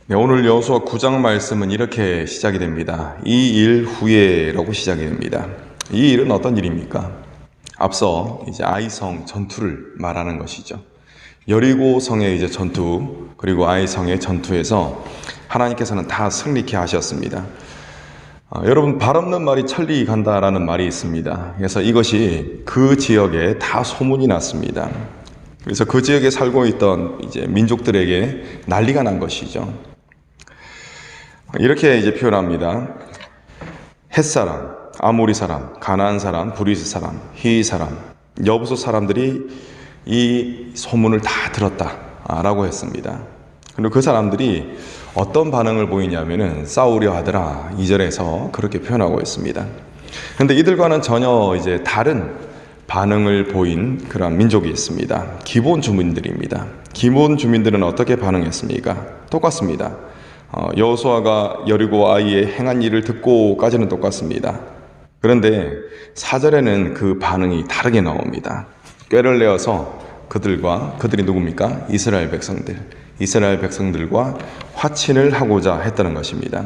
네, 오늘 여호수아 9장 말씀은 이렇게 시작이 됩니다. 이 일 후에라고 시작이 됩니다. 이 일은 어떤 일입니까? 앞서 이제 아이성 전투를 말하는 것이죠. 여리고 성의 이제 전투, 그리고 아이성의 전투에서 하나님께서는 다 승리케 하셨습니다. 여러분, 발 없는 말이 천리 간다라는 말이 있습니다. 그래서 이것이 그 지역에 다 소문이 났습니다. 그래서 그 지역에 살고 있던 이제 민족들에게 난리가 난 것이죠. 이렇게 이제 표현합니다. 헷사람, 아모리 사람, 가나안 사람, 브리스 사람, 히위 사람, 여부수 사람들이 이 소문을 다 들었다라고 했습니다. 그리고 그 사람들이 어떤 반응을 보이냐면은 싸우려 하더라. 2절에서 그렇게 표현하고 있습니다. 그런데 이들과는 전혀 이제 다른 반응을 보인 그런 민족이 있습니다. 기본 주민들입니다. 기본 주민들은 어떻게 반응했습니까? 똑같습니다. 여호수아가 여리고 아이의 행한 일을 듣고까지는 똑같습니다. 그런데 4절에는 그 반응이 다르게 나옵니다. 꾀를 내어서 그들이 누굽니까? 이스라엘 백성들과 화친을 하고자 했다는 것입니다.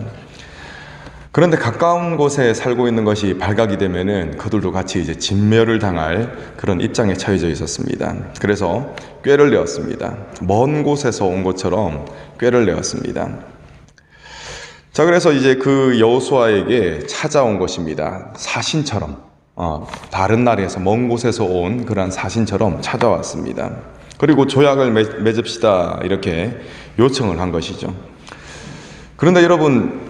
그런데 가까운 곳에 살고 있는 것이 발각이 되면은 그들도 같이 이제 진멸을 당할 그런 입장에 처해져 있었습니다. 그래서 꾀를 내었습니다. 먼 곳에서 온 것처럼 꾀를 내었습니다. 자, 그래서 이제 그 여호수아에게 찾아온 것입니다. 사신처럼, 다른 나라에서 먼 곳에서 온 그런 사신처럼 찾아왔습니다. 그리고 조약을 맺읍시다 이렇게 요청을 한 것이죠. 그런데 여러분,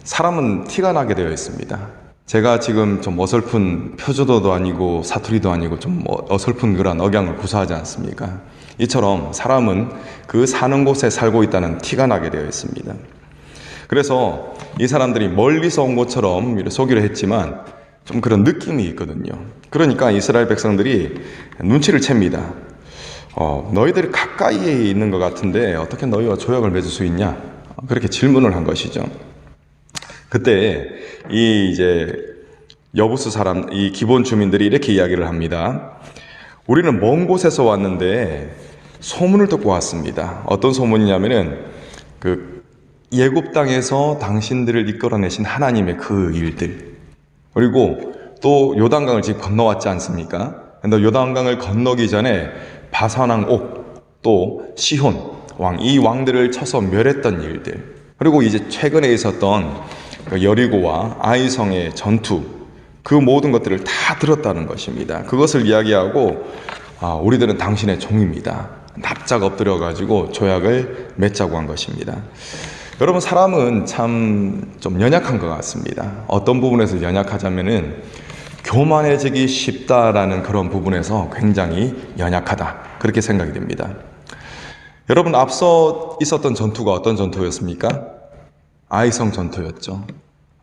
사람은 티가 나게 되어 있습니다. 제가 지금 좀 어설픈 표주도도 아니고 사투리도 아니고 좀 어설픈 그런 억양을 구사하지 않습니까? 이처럼 사람은 그 사는 곳에 살고 있다는 티가 나게 되어 있습니다. 그래서 이 사람들이 멀리서 온 것처럼 소개를 했지만 좀 그런 느낌이 있거든요. 그러니까 이스라엘 백성들이 눈치를 챕니다. 너희들이 가까이에 있는 것 같은데 어떻게 너희와 조약을 맺을 수 있냐? 그렇게 질문을 한 것이죠. 그때 이 이제 여부수 사람, 이 기본 주민들이 이렇게 이야기를 합니다. 우리는 먼 곳에서 왔는데 소문을 듣고 왔습니다. 어떤 소문이냐면은 그 예굽 땅에서 당신들을 이끌어내신 하나님의 그 일들, 그리고 또 요단강을 지금 건너왔지 않습니까? 근데 요단강을 건너기 전에 바산왕 옥, 또 시혼 왕, 이 왕들을 쳐서 멸했던 일들, 그리고 이제 최근에 있었던 여리고와 아이성의 전투, 그 모든 것들을 다 들었다는 것입니다. 그것을 이야기하고 우리들은 당신의 종입니다. 납작 엎드려가지고 조약을 맺자고 한 것입니다. 여러분, 사람은 참 좀 연약한 것 같습니다. 어떤 부분에서 연약하자면은 교만해지기 쉽다라는 그런 부분에서 굉장히 연약하다, 그렇게 생각이 됩니다. 여러분, 앞서 있었던 전투가 어떤 전투였습니까? 아이성 전투였죠.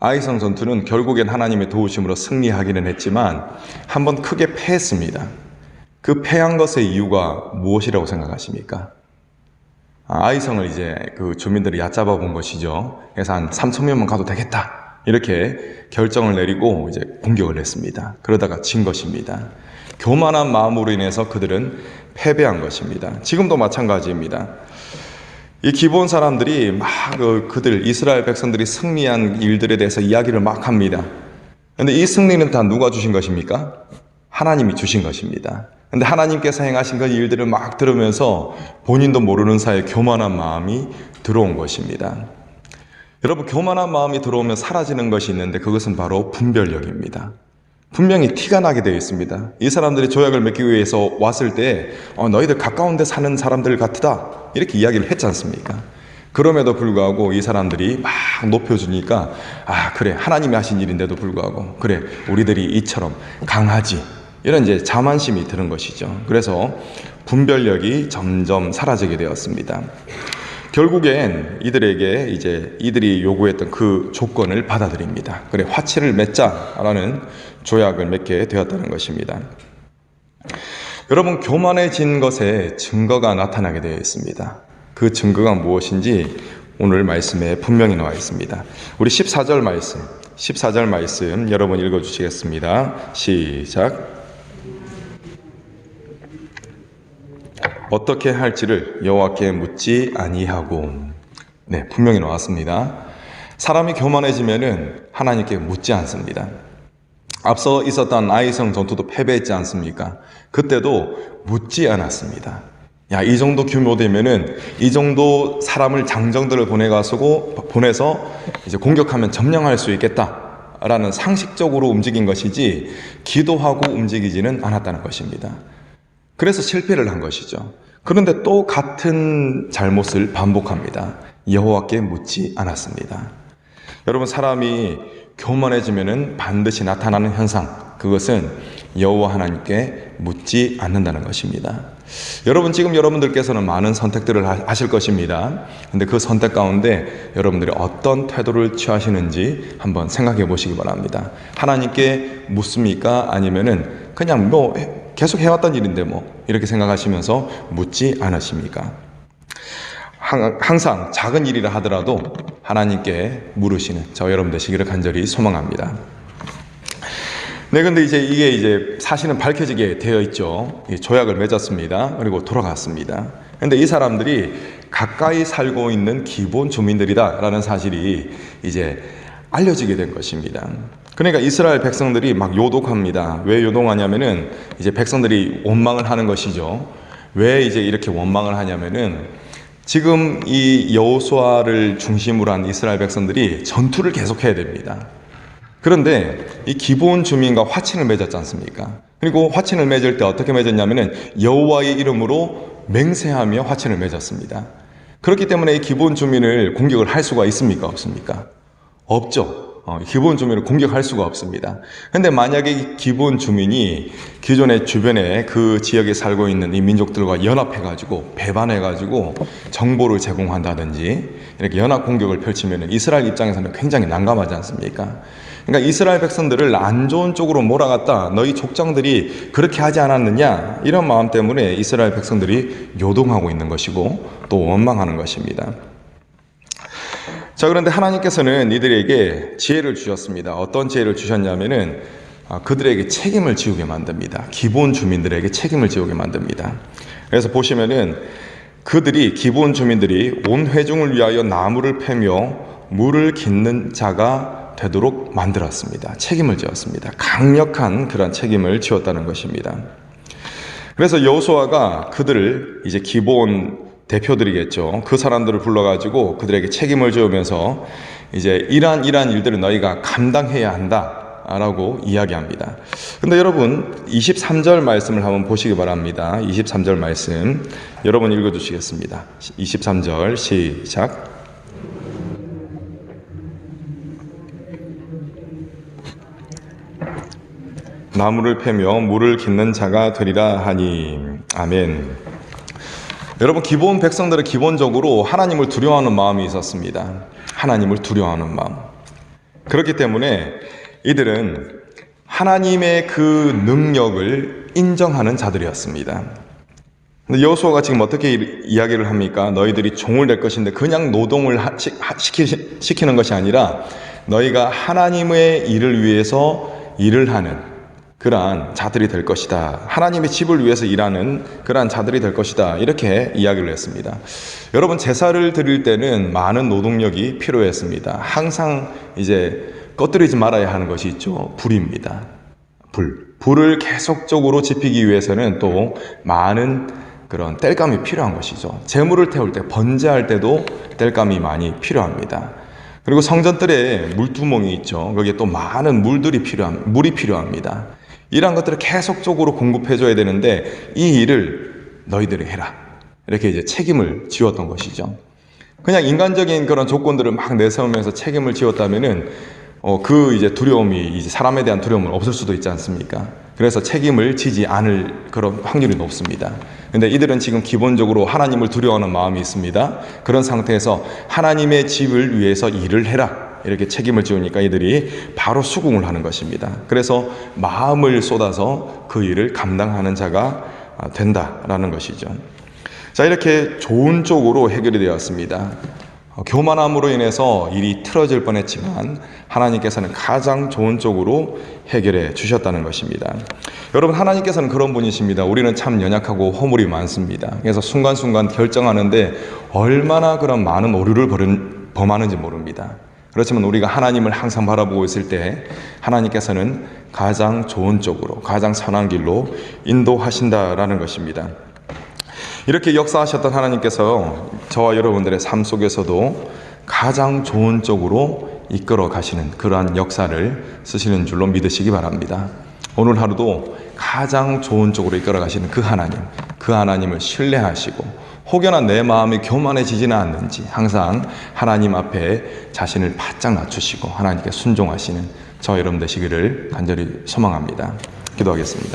아이성 전투는 결국엔 하나님의 도우심으로 승리하기는 했지만 한번 크게 패했습니다. 그 패한 것의 이유가 무엇이라고 생각하십니까? 아이성을 이제 그 주민들이 얕잡아 본 것이죠. 그래서 한 3,000명만 가도 되겠다, 이렇게 결정을 내리고 이제 공격을 했습니다. 그러다가 진 것입니다. 교만한 마음으로 인해서 그들은 패배한 것입니다. 지금도 마찬가지입니다. 이 기본 사람들이 막 그들 이스라엘 백성들이 승리한 일들에 대해서 이야기를 막 합니다. 그런데 이 승리는 다 누가 주신 것입니까? 하나님이 주신 것입니다. 근데 하나님께서 행하신 그 일들을 막 들으면서 본인도 모르는 사이에 교만한 마음이 들어온 것입니다. 여러분, 교만한 마음이 들어오면 사라지는 것이 있는데 그것은 바로 분별력입니다. 분명히 티가 나게 되어 있습니다. 이 사람들이 조약을 맺기 위해서 왔을 때 너희들 가까운 데 사는 사람들 같다, 이렇게 이야기를 했지 않습니까? 그럼에도 불구하고 이 사람들이 막 높여주니까 그래, 하나님이 하신 일인데도 불구하고 그래, 우리들이 이처럼 강하지, 이런 이제 자만심이 드는 것이죠. 그래서 분별력이 점점 사라지게 되었습니다. 결국엔 이들이 요구했던 그 조건을 받아들입니다. 그래, 화친을 맺자라는 조약을 맺게 되었다는 것입니다. 여러분, 교만해진 것에 증거가 나타나게 되어 있습니다. 그 증거가 무엇인지 오늘 말씀에 분명히 나와 있습니다. 우리 14절 말씀 여러분 읽어주시겠습니다. 시작. 어떻게 할지를 여호와께 묻지 아니하고 네, 분명히 나왔습니다. 사람이 교만해지면은 하나님께 묻지 않습니다. 앞서 있었던 아이성 전투도 패배했지 않습니까? 그때도 묻지 않았습니다. 야, 이 정도 규모 되면은 이 정도 사람을 장정들을 보내서 이제 공격하면 점령할 수 있겠다라는 상식적으로 움직인 것이지 기도하고 움직이지는 않았다는 것입니다. 그래서 실패를 한 것이죠. 그런데 또 같은 잘못을 반복합니다. 여호와께 묻지 않았습니다. 여러분, 사람이 교만해지면은 반드시 나타나는 현상, 그것은 여호와 하나님께 묻지 않는다는 것입니다. 여러분, 지금 여러분들께서는 많은 선택들을 하실 것입니다. 근데 그 선택 가운데 여러분들이 어떤 태도를 취하시는지 한번 생각해 보시기 바랍니다. 하나님께 묻습니까? 아니면은 그냥 계속 해왔던 일인데 이렇게 생각하시면서 묻지 않으십니까? 항상 작은 일이라 하더라도 하나님께 물으시는 저와 여러분 되시기를 간절히 소망합니다. 네, 근데 이게 사실은 밝혀지게 되어 있죠. 조약을 맺었습니다. 그리고 돌아갔습니다. 근데 이 사람들이 가까이 살고 있는 기본 주민들이다라는 사실이 이제 알려지게 된 것입니다. 그러니까 이스라엘 백성들이 막 요동합니다. 왜 요동하냐면은 이제 백성들이 원망을 하는 것이죠. 왜 이제 이렇게 원망을 하냐면은 지금 이 여호수아를 중심으로 한 이스라엘 백성들이 전투를 계속해야 됩니다. 그런데 이 기본 주민과 화친을 맺었지 않습니까? 그리고 화친을 맺을 때 어떻게 맺었냐면은 여호와의 이름으로 맹세하며 화친을 맺었습니다. 그렇기 때문에 이 기본 주민을 공격을 할 수가 있습니까? 없습니까? 없죠. 기본 주민을 공격할 수가 없습니다. 근데 만약에 이 기본 주민이 기존의 주변에 그 지역에 살고 있는 이 민족들과 연합해가지고 배반해가지고 정보를 제공한다든지 이렇게 연합 공격을 펼치면 이스라엘 입장에서는 굉장히 난감하지 않습니까? 그러니까 이스라엘 백성들을 안 좋은 쪽으로 몰아갔다, 너희 족장들이 그렇게 하지 않았느냐, 이런 마음 때문에 이스라엘 백성들이 요동하고 있는 것이고 또 원망하는 것입니다. 자, 그런데 하나님께서는 이들에게 지혜를 주셨습니다. 어떤 지혜를 주셨냐면은 그들에게 책임을 지우게 만듭니다. 기본 주민들에게 책임을 지우게 만듭니다. 그래서 보시면은 기본 주민들이 온 회중을 위하여 나무를 패며 물을 깃는 자가 되도록 만들었습니다. 책임을 지었습니다. 강력한 그런 책임을 지었다는 것입니다. 그래서 여호수아가 그들을 이제 기본 대표들이겠죠. 그 사람들을 불러가지고 그들에게 책임을 지으면서 이제 이러한 일들을 너희가 감당해야 한다라고 이야기합니다. 근데 여러분 23절 말씀을 한번 보시기 바랍니다. 23절 말씀 여러분 읽어주시겠습니다. 23절 시작. 나무를 패며 물을 깃는 자가 되리라 하니. 아멘. 여러분, 기본 백성들은 기본적으로 하나님을 두려워하는 마음이 있었습니다. 하나님을 두려워하는 마음. 그렇기 때문에 이들은 하나님의 그 능력을 인정하는 자들이었습니다. 근데 여호수아가 지금 어떻게 이야기를 합니까? 너희들이 종을 낼 것인데 그냥 노동을 시키는 것이 아니라 너희가 하나님의 일을 위해서 일을 하는 그러한 자들이 될 것이다. 하나님의 집을 위해서 일하는 그러한 자들이 될 것이다. 이렇게 이야기를 했습니다. 여러분, 제사를 드릴 때는 많은 노동력이 필요했습니다. 항상 이제 꺼뜨리지 말아야 하는 것이 있죠. 불입니다. 불을 계속적으로 지피기 위해서는 또 많은 그런 땔감이 필요한 것이죠. 제물을 태울 때, 번제할 때도 땔감이 많이 필요합니다. 그리고 성전들에 물두멍이 있죠. 거기에 또 많은 물이 필요합니다. 이러한 것들을 계속적으로 공급해줘야 되는데 이 일을 너희들이 해라. 이렇게 이제 책임을 지웠던 것이죠. 그냥 인간적인 그런 조건들을 막 내세우면서 책임을 지웠다면은 그 이제 두려움이 이제 사람에 대한 두려움은 없을 수도 있지 않습니까? 그래서 책임을 지지 않을 그런 확률이 높습니다. 근데 이들은 지금 기본적으로 하나님을 두려워하는 마음이 있습니다. 그런 상태에서 하나님의 집을 위해서 일을 해라. 이렇게 책임을 지우니까 이들이 바로 수긍을 하는 것입니다. 그래서 마음을 쏟아서 그 일을 감당하는 자가 된다라는 것이죠. 자, 이렇게 좋은 쪽으로 해결이 되었습니다. 교만함으로 인해서 일이 틀어질 뻔했지만 하나님께서는 가장 좋은 쪽으로 해결해 주셨다는 것입니다. 여러분, 하나님께서는 그런 분이십니다. 우리는 참 연약하고 허물이 많습니다. 그래서 순간순간 결정하는데 얼마나 그런 많은 오류를 범하는지 모릅니다. 그렇지만 우리가 하나님을 항상 바라보고 있을 때 하나님께서는 가장 좋은 쪽으로, 가장 선한 길로 인도하신다라는 것입니다. 이렇게 역사하셨던 하나님께서 저와 여러분들의 삶 속에서도 가장 좋은 쪽으로 이끌어 가시는 그러한 역사를 쓰시는 줄로 믿으시기 바랍니다. 오늘 하루도 가장 좋은 쪽으로 이끌어 가시는 그 하나님을 신뢰하시고 혹여나 내 마음이 교만해지지는 않는지 항상 하나님 앞에 자신을 바짝 낮추시고 하나님께 순종하시는 저와 여러분 되시기를 간절히 소망합니다. 기도하겠습니다.